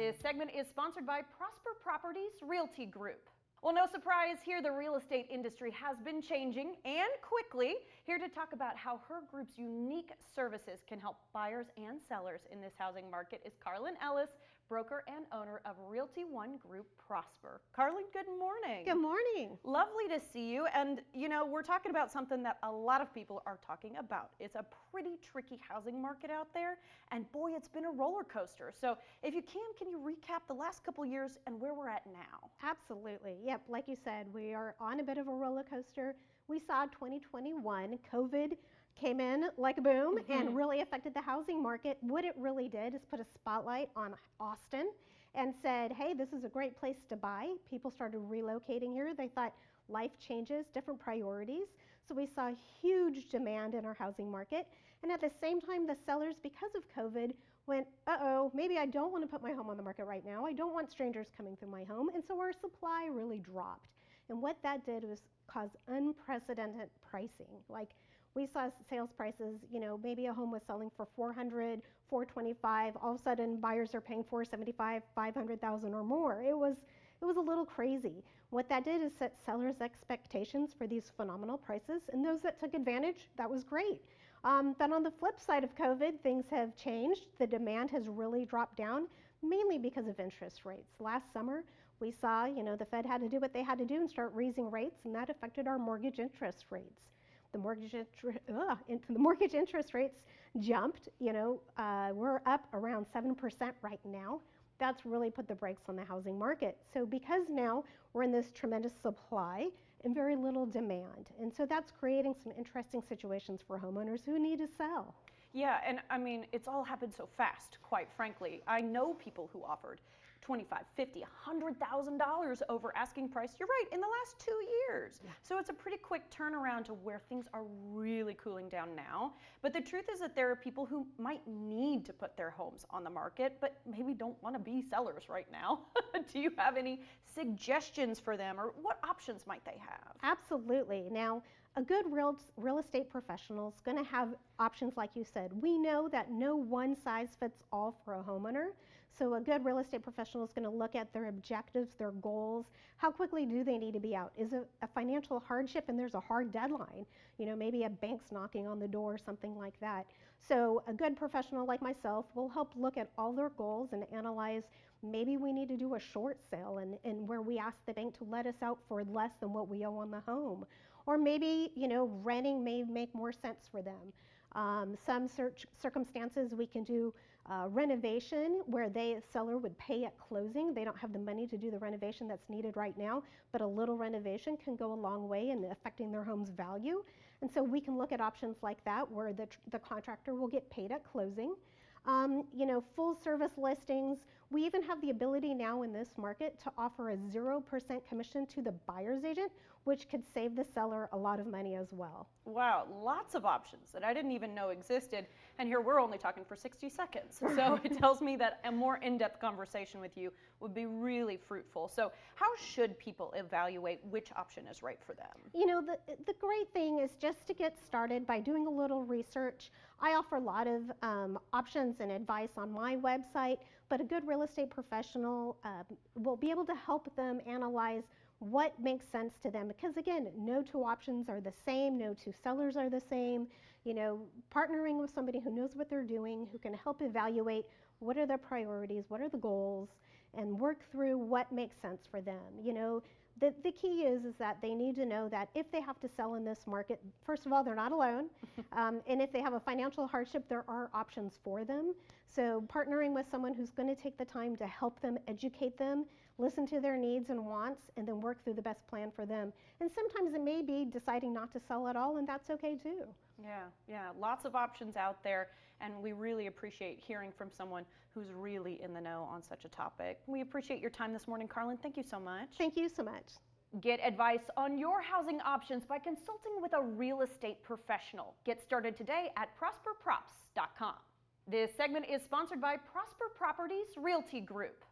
This segment is sponsored by Prosper Properties Realty Group. Well, no surprise here, the real estate industry has been changing and quickly. Here to talk about how her group's unique services can help buyers and sellers in this housing market is Karlyn Ellis, broker and owner of Realty One Group Prosper. Karlyn, good morning. Good morning. Lovely to see you. And you know, we're talking about something that a lot of people are talking about. It's a pretty tricky housing market out there. And boy, it's been a roller coaster. So if you can you recap the last couple years and where we're at now? Absolutely. Yep. Like you said, we are on a bit of a roller coaster. We saw 2021, COVID came in like a boom and really affected the housing market. What it really did is put a spotlight on Austin and said, hey, this is a great place to buy. People started relocating here. They thought life changes, different priorities. So we saw huge demand in our housing market. And at the same time, the sellers, because of COVID, went, uh-oh, maybe I don't want to put my home on the market right now. I don't want strangers coming through my home. And so our supply really dropped. And what that did was cause unprecedented pricing. Like we saw sales prices, you know, maybe a home was selling for $400,000, $425,000. All of a sudden buyers are paying $475,000, $500,000 or more. It was a little crazy. What that did is set sellers' expectations for these phenomenal prices, and those that took advantage, that was great. Then on the flip side of COVID, things have changed. The demand has really dropped down, mainly because of interest rates. Last summer, we saw, you know, the Fed had to do what they had to do and start raising rates, and that affected our mortgage interest rates. The mortgage interest rates jumped. You know, we're up around 7% right now. That's really put the brakes on the housing market. So because now we're in this tremendous supply and very little demand. And so that's creating some interesting situations for homeowners who need to sell. Yeah, and I mean, it's all happened so fast, quite frankly. I know people who offered $25,000, $50,000, $100,000 over asking price. You're right, in the last 2 years. Yeah. So it's a pretty quick turnaround to where things are really cooling down now. But the truth is that there are people who might need to put their homes on the market, but maybe don't want to be sellers right now. Do you have any suggestions for them, or what options might they have? Absolutely. Now, a good real estate professional is going to have options like you said. We know that no one size fits all for a homeowner. So a good real estate professional is going to look at their objectives, their goals. How quickly do they need to be out? Is it a financial hardship and there's a hard deadline? You know, maybe a bank's knocking on the door, something like that. So a good professional like myself will help look at all their goals and analyze. Maybe we need to do a short sale and where we ask the bank to let us out for less than what we owe on the home. Or maybe, you know, renting may make more sense for them. Some circumstances we can do renovation where the seller would pay at closing. They don't have the money to do the renovation that's needed right now, but a little renovation can go a long way in affecting their home's value. And so we can look at options like that where the contractor will get paid at closing. You know, full service listings. We even have the ability now in this market to offer a 0% commission to the buyer's agent, which could save the seller a lot of money as well. Wow, lots of options that I didn't even know existed. And here we're only talking for 60 seconds. So it tells me that a more in-depth conversation with you would be really fruitful. So how should people evaluate which option is right for them? You know, the great thing is just to get started by doing a little research. I offer a lot of options and advice on my website, but a good real estate professional will be able to help them analyze what makes sense to them, because again, no two options are the same, no two sellers are the same. You know, partnering with somebody who knows what they're doing, who can help evaluate what are their priorities, what are the goals, and work through what makes sense for them. You know, the key is that they need to know that if they have to sell in this market, first of all, they're not alone. And if they have a financial hardship, there are options for them. So partnering with someone who's going to take the time to help them, educate them, listen to their needs and wants, and then work through the best plan for them. And sometimes it may be deciding not to sell at all, and that's okay too. Yeah, lots of options out there, and we really appreciate hearing from someone who's really in the know on such a topic. We appreciate your time this morning, Karlyn. Thank you so much. Thank you so much. Get advice on your housing options by consulting with a real estate professional. Get started today at prosperprops.com. This segment is sponsored by Prosper Properties Realty Group.